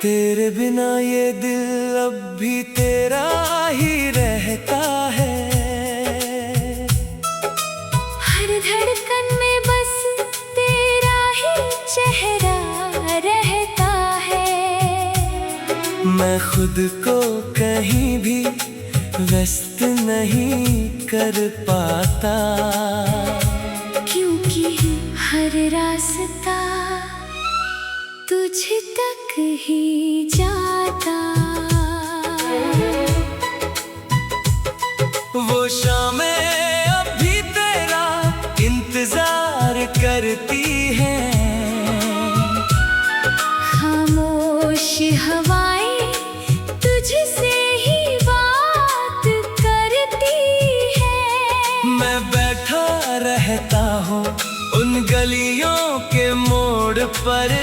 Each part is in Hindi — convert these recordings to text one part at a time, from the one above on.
तेरे बिना ये दिल अब भी तेरा ही रहता है। हर धड़कन में बस तेरा ही चेहरा रहता है। मैं खुद को कहीं भी व्यस्त नहीं कर पाता, क्योंकि हर रास्ता तुझ तक ही जाता। वो शामें अब भी तेरा इंतजार करती हैं। खामोश हवाएं तुझसे ही बात करती है। मैं बैठा रहता हूँ उन गलियों के मोड़ पर,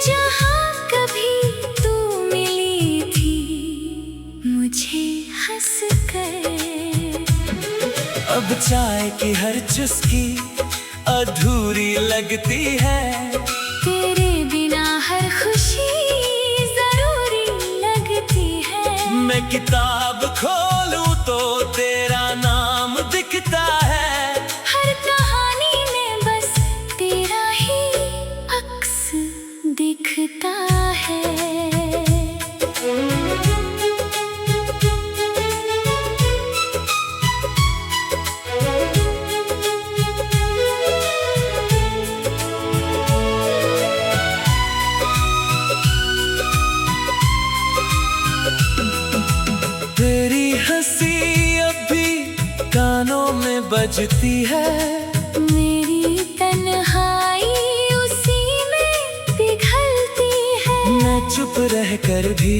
जहाँ कभी तू मिली थी मुझे हंसकर। अब चाय की हर चुस्की अधूरी लगती है। तेरे बिना हर खुशी जरूरी लगती है। मैं किताब खोलूं तो तेरा नाम दिखता है। हर कहानी में बस तेरा ही अक्स दिखता है। तेरी हंसी अब भी कानों में बजती है। मेरी तन्हाई उसी में पिघलती है। मैं चुप रहकर भी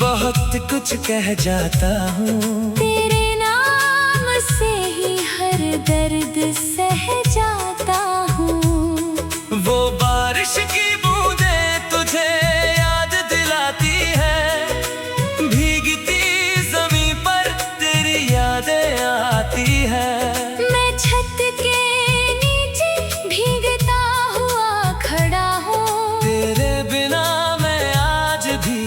बहुत कुछ कह जाता हूँ। तेरे नाम से ही हर दर्द सह जाता हूँ। वो बारिश की बूंदें तुझे याद दिलाती है। भीगती जमीन पर तेरी यादें आती है। मैं छत के नीचे भीगता हुआ खड़ा हूँ। तेरे बिना मैं आज भी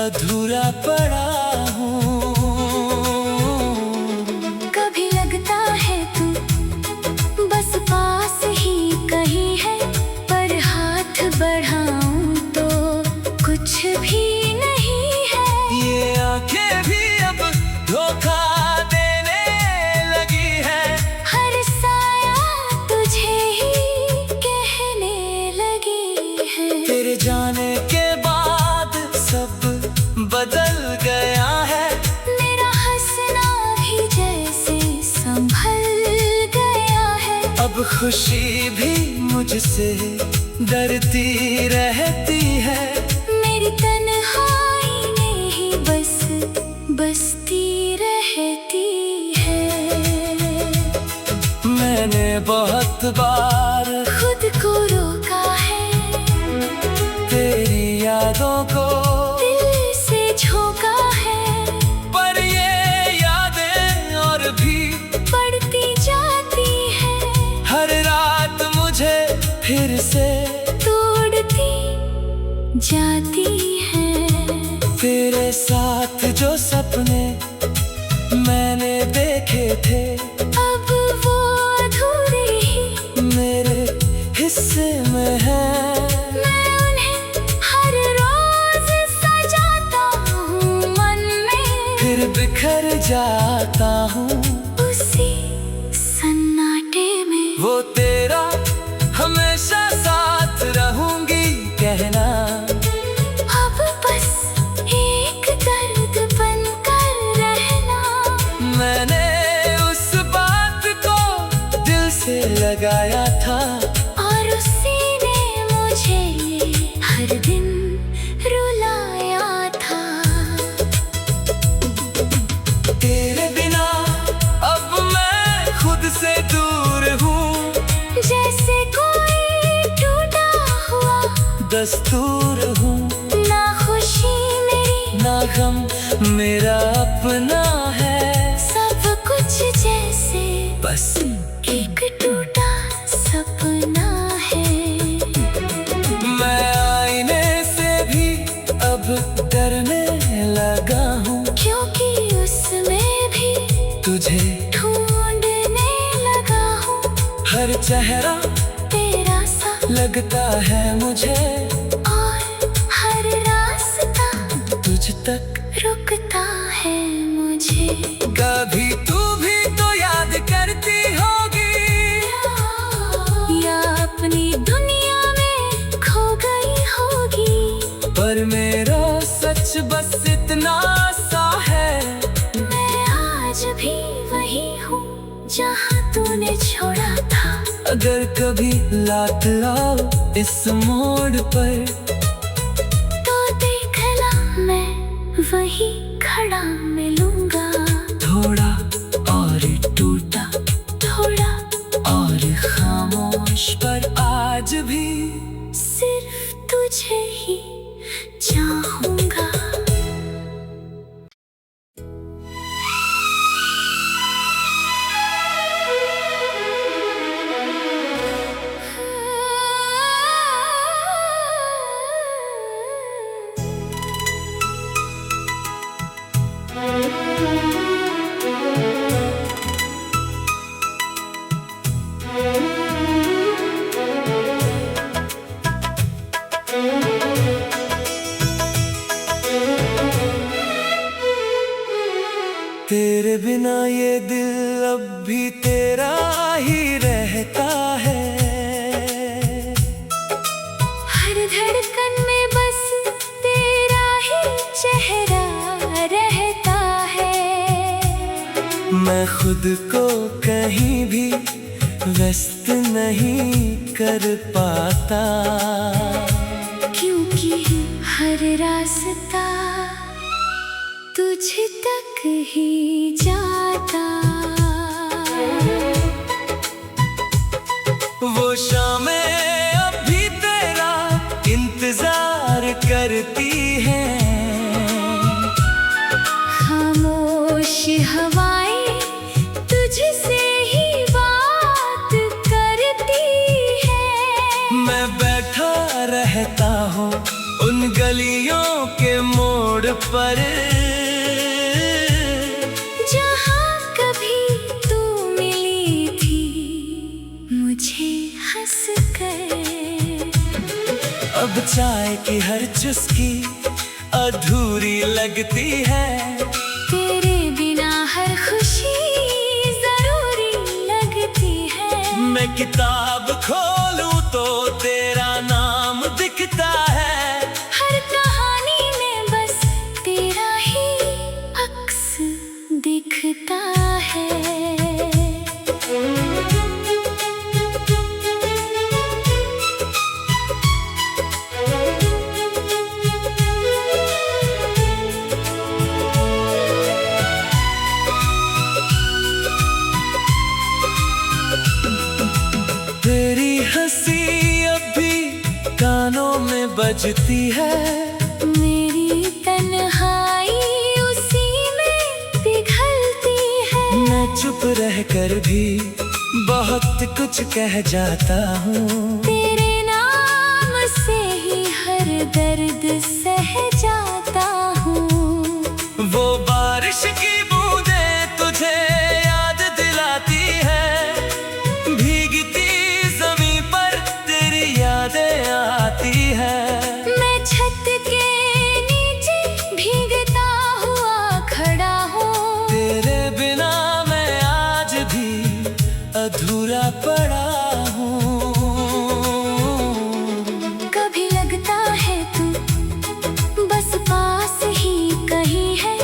अधूरा पड़ा हूँ। कभी लगता है तू बस पास ही कहीं है, पर हाथ बढ़ाऊं तो कुछ भी नहीं है। ये आंखें भी अब धोखा देने लगी है। हर साया तुझे ही कहने लगी है। तेरे जाने के बाद सब बदल गया है। मेरा हंसना भी जैसे संभल गया है। अब खुशी भी मुझसे डरती रहती है। मेरी तन्हाई में ही बस बसती रहती है। मैंने बहुत बार खुद को रोका है। तेरी यादों को दिल से झोंका है। पर ये यादें और भी बढ़ती जाती है। हर रात मुझे फिर से तोड़ती जाती है। तेरे साथ जो सपने मैंने देखे थे, अब वो अधूरे ही मेरे हिस्से में है। मैं उन्हें हर रोज सजाता हूँ मन में, फिर बिखर जाता हूँ उसी सन्नाटे में। वो तेरा हमेशा साथ रहूंगी कहना। अब बस एक दर्द बनकर रहना। मैंने उस बात को दिल से लगाया था, और उसी ने मुझे हर दिन रुलाया था। तेरे बिना अब मैं खुद से दूर हूँ। जैसे कोई टूटा हुआ दस्तूर हूँ। ना खुशी मेरी ना गम मेरा अपना है। सब कुछ जैसे बस एक टूटा सपना है। मैं लगता है मुझे, और हर रास्ता तुझ तक रुकता है मुझे। कभी तू भी तो याद करती होगी, या अपनी दुनिया में खो गई होगी। पर मेरा सच बस इतना सा है, मैं आज भी वही हूँ जहाँ तूने छोड़ा था। अगर कभी लात आओ इस मोड़ पर, तो देखना मैं वही खड़ा मिलूंगा। थोड़ा और टूटा, थोड़ा और खामोश, पर आज भी सिर्फ तुझे ही चाहूंगा। तेरे बिना ये दिल अब भी तेरा ही रहता है। हर धड़कन में बस तेरा ही चेहरा रहता है। मैं खुद को कहीं भी व्यस्त नहीं कर पाता, क्योंकि हर रास्ता तुझ तक ही जाता। वो शामें अब भी तेरा इंतजार करती हैं। खामोश हवाएं तुझसे ही बात करती है। मैं बैठा रहता हूँ उन गलियों के मोड़ पर, जहाँ कभी तू मिली थी मुझे हंस कर। अब चाय की हर चुस्की अधूरी लगती है। तेरे बिना हर खुशी जरूरी लगती है। मैं किताब खोलूं तो तेरा नाम दिखता है। हर कहानी में बस तेरा ही अक्स दिखता है। तेरी हंसी अब भी कानों में बजती है। मेरी तन्हाई उसी में पिघलती है। मैं चुप रहकर भी बहुत कुछ कह जाता हूँ। तेरे नाम से ही हर दर्द सह जाता हूँ। वो बारिश की बूंदें तुझे याद दिलाती है। भीगती ज़मीं पर तेरी यादें आती है। मैं छत के नीचे भीगता हुआ खड़ा हूँ। तेरे बिना मैं आज भी अधूरा पड़ा हूँ। कभी लगता है तू बस पास ही कहीं है,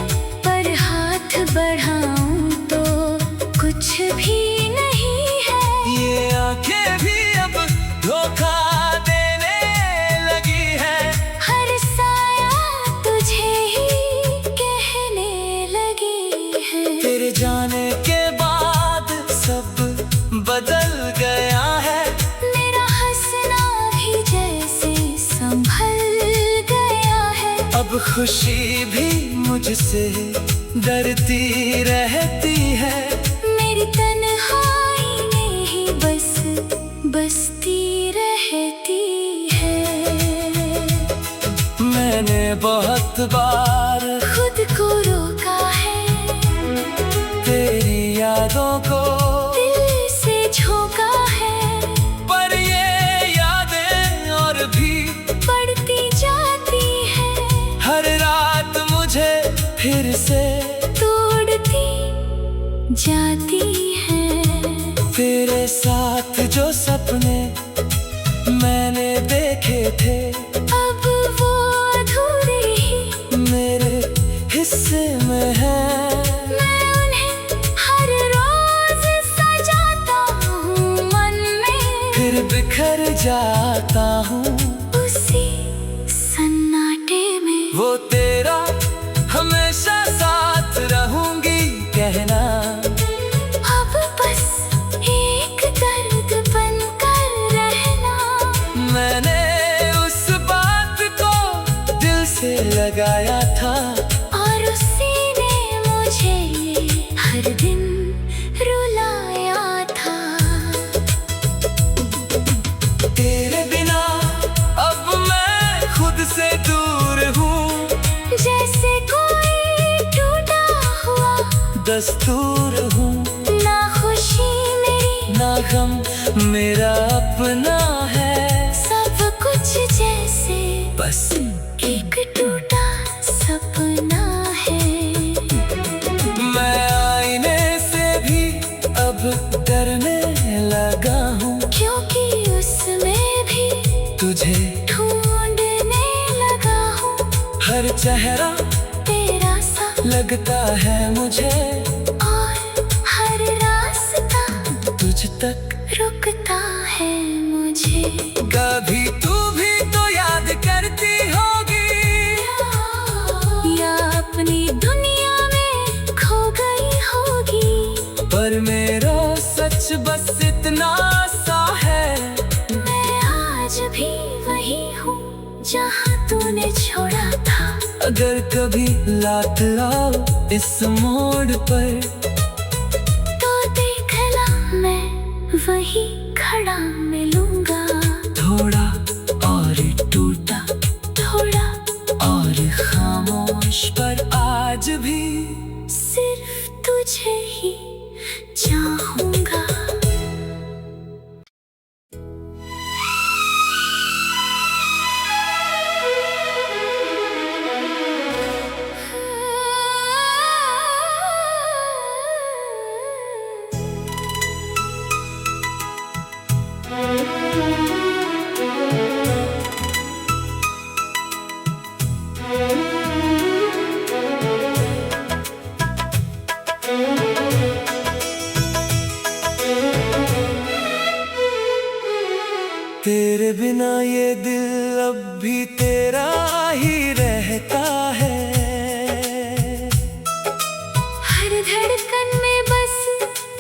पर हाथ बढ़ाऊं तो कुछ भी नहीं है। ये आंखें भी अब धोखा देने लगी है। हर साया तुझे ही कहने लगी है। तेरे जाने के बाद सब बदल गया है। मेरा हंसना भी जैसे संभल गया है। अब खुशी भी मुझसे डरती रहती है। मेरी तन्हाई में ही बस बसती रहती है। मैंने बहुत बार खुद को रोका है। तेरी यादों को दिल से झोंका है। पर ये यादें जाती है। तेरे साथ जो सपने मैंने देखे थे, अब वो अधूरे ही मेरे हिस्से में है। मैं उन्हें हर रोज सजाता हूँ मन में, फिर बिखर जाता हूँ उसी सन्नाटे में। वो तेरा हमेशा साथ रहूंगी कहना, अब बस एक दर्द बनकर रहना। मैंने उस बात को दिल से लगाया था, और उसी ने मुझे हर दिन रुलाया था। तेरे बिना अब मैं खुद से दूर हूँ, जैसे कोई टूटा हुआ दस्तूर हूँ। ना खुशी मेरी ना गम मेरा अपना है, सब कुछ जैसे बस एक टूटा सपना है। मैं आईने से भी अब डरने लगा हूँ, क्योंकि उसमें भी तुझे ढूंढने लगा हूँ। हर चेहरा तेरा सा लगता है मुझे, और हर रास्ता तुझ तक रुकता है मुझे। कभी तू भी तो याद करती होगी, या अपनी दुनिया में खो गई होगी। पर मेरा सच बस इतना सा है, मैं आज भी वही हूँ जहाँ तूने छोड़ा था। अगर कभी लात आओ इस मोड़ पर, तो देखना मैं वही खड़ा मिलूंगा। थोड़ा और टूटा, थोड़ा और खामोश, पर आज भी सिर्फ तुझे ही चाहूंगा। तेरे बिना ये दिल अब भी तेरा ही रहता है। हर धड़कन में बस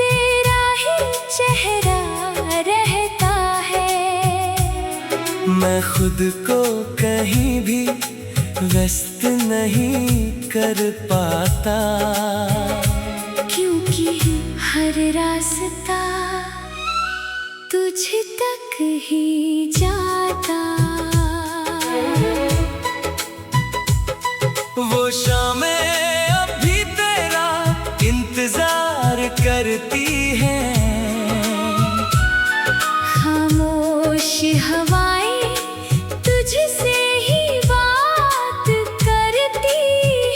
तेरा ही चेहरा रहता है। मैं खुद को कहीं भी व्यस्त नहीं कर पाता, क्योंकि हर रास्ता तुझ तक ही जाता। वो शामें अब भी तेरा इंतजार करती हैं, खामोश हवाएं तुझसे ही बात करती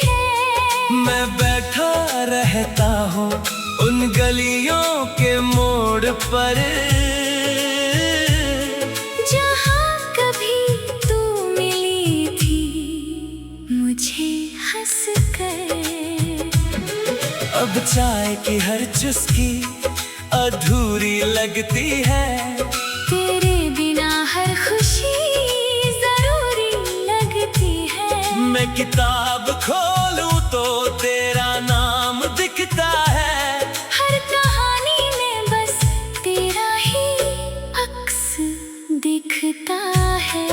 है। मैं बैठा रहता हूँ उन गलियों के मोड़ पर, जहाँ कभी तू मिली थी मुझे हंस कर। अब चाय की हर चुस्की अधूरी लगती है, तेरे बिना हर खुशी जरूरी लगती है। मैं किताब खोलूं तो तेरा नाम दिखता है, हर कहानी में बस तेरा ही अक्स दिखता है।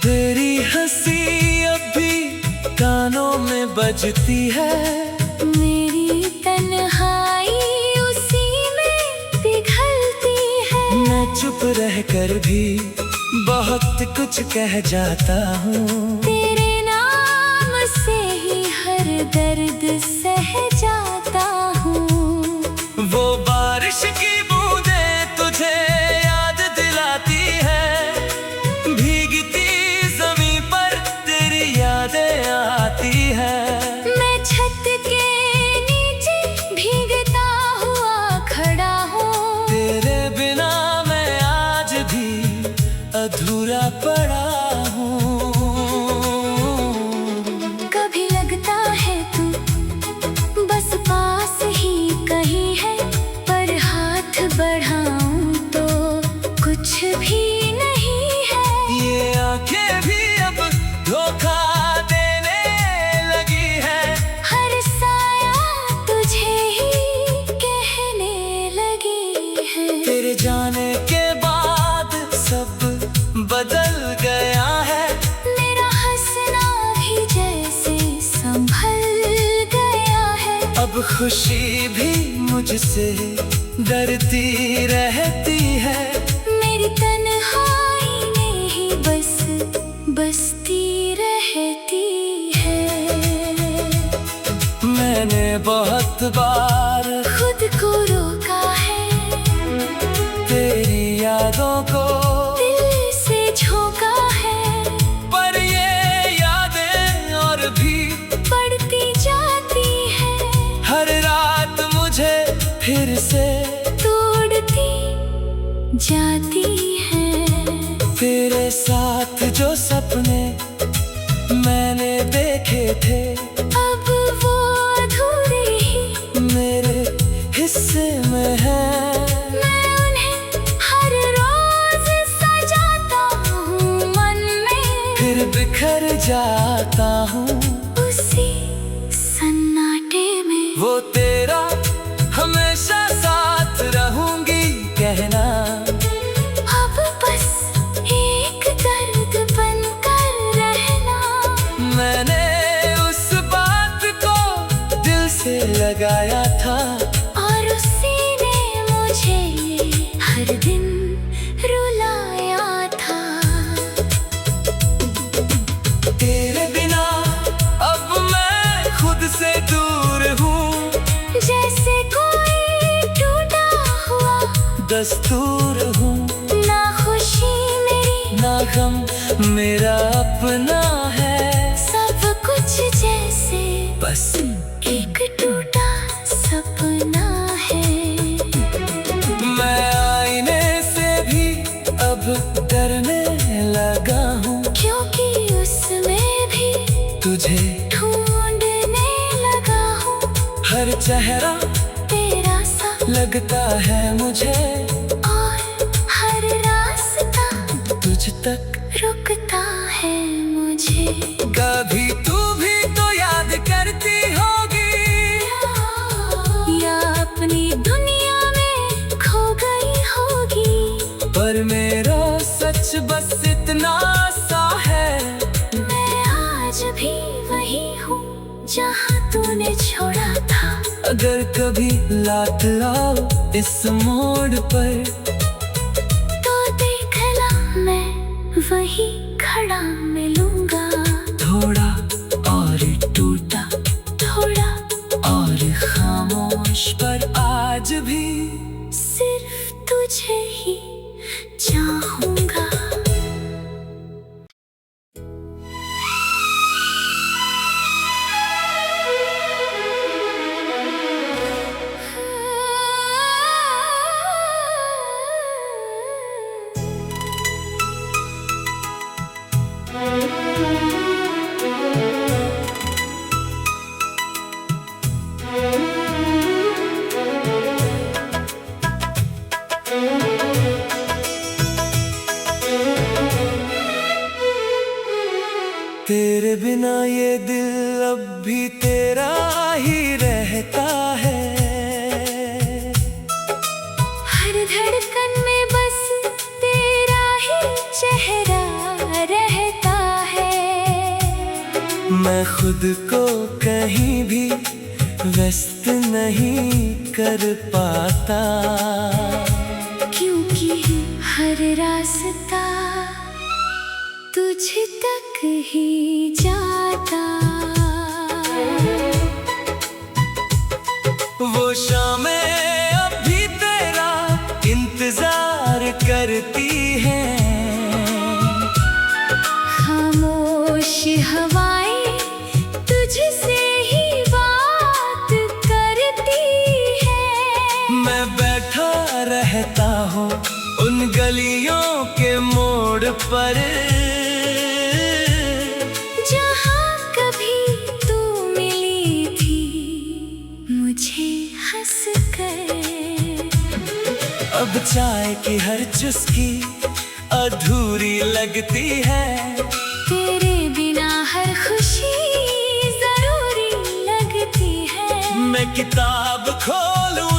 तेरी हंसी अब भी कानों में बजती है, मेरी तन्हाई उसी में पिघलती है। मैं चुप रहकर भी बहुत कुछ कह जाता हूँ, तेरे नाम से ही हर दर्द सह जाता हूँ। वो बारिश की बूंदें तुझे याद दिलाती है, भीगती ज़मीं पर तेरी यादें आती है। मैं छत के नीचे भीगता हुआ खड़ा हूँ, तेरे बिना मैं आज भी अधूरा पड़ा हूँ। कभी लगता है तू बस पास ही कहीं है, पर हाथ बढ़ाऊं तो कुछ भी नहीं है। ये आंखें भी अब धोखा देने लगी है, हर साया तुझे ही कहने लगी है। तेरे जाने के बाद सब बदल गया है। मेरा हंसना भी जैसे संभल गया है। अब खुशी भी मुझसे डरती रहती है। मेरी तन्हाई में ही बस बसती रहती है। मैंने बहुत बार खुद को रोका है, तेरी यादों को दिल से झोंका है, पर ये यादें और भी बढ़ती जाती है। हर रात मुझे फिर से तोड़ती जाती है। तेरे साथ जो सपने मैंने देखे थे, अब वो अधूरे ही मेरे हिस्से में है। मैं उन्हें हर रोज सजाता हूँ मन में, फिर बिखर जाता हूँ उसी सन्नाटे में। वो तेरा हमेशा साथ रहूंगी कहना, अब बस एक दर्द बनकर रहना। मैंने उस बात को दिल से लगाया था, और उसी ने मुझे हर दिन रुलाया था। तेरे बिना अब मैं खुद से दूर हूँ, जैसे कोई टूटा हुआ दस्तूर हूँ। ना खुशी मेरी ना गम मेरा अपना है, सब कुछ जैसे बस एक टूटा सपना है। मैं आईने से भी अब डरने लगा हूँ, क्योंकि उसमें भी तुझे ढूंढने लगा हूँ। हर चेहरा तेरा सा लगता है मुझे, और हर रास्ता तुझ तक रुकता है मुझे। कभी तू भी तो याद करती होगी, या अपनी दुनिया में खो गई होगी। पर मेरा सच बस इतना सा है, मैं आज भी वही हूँ जहाँ तूने छोड़ा था। अगर कभी लात आओ इस मोड़ पर, तो देखना मैं वही खड़ा मिलूंगा। थोड़ा और टूटा, थोड़ा और खामोश, पर आज भी सिर्फ तुझे ही चाहूंगा। तेरे बिना ये दिल अब भी तेरा ही रहता है। हर धड़कन में बस तेरा ही चेहरा रहता है। मैं खुद को कहीं भी व्यस्त नहीं कर पाता, क्योंकि हर रास्ता तुझ तक ही जाता। वो शामें अभी तेरा इंतजार करती हैं। खामोश हवाएं तुझसे ही बात करती है। मैं बैठा रहता हूँ उन गलियों के मोड़ पर, जहाँ कभी तू मिली थी मुझे हंस कर। अब चाय की हर चुस्की अधूरी लगती है। तेरे बिना हर खुशी जरूरी लगती है। मैं किताब खोलूं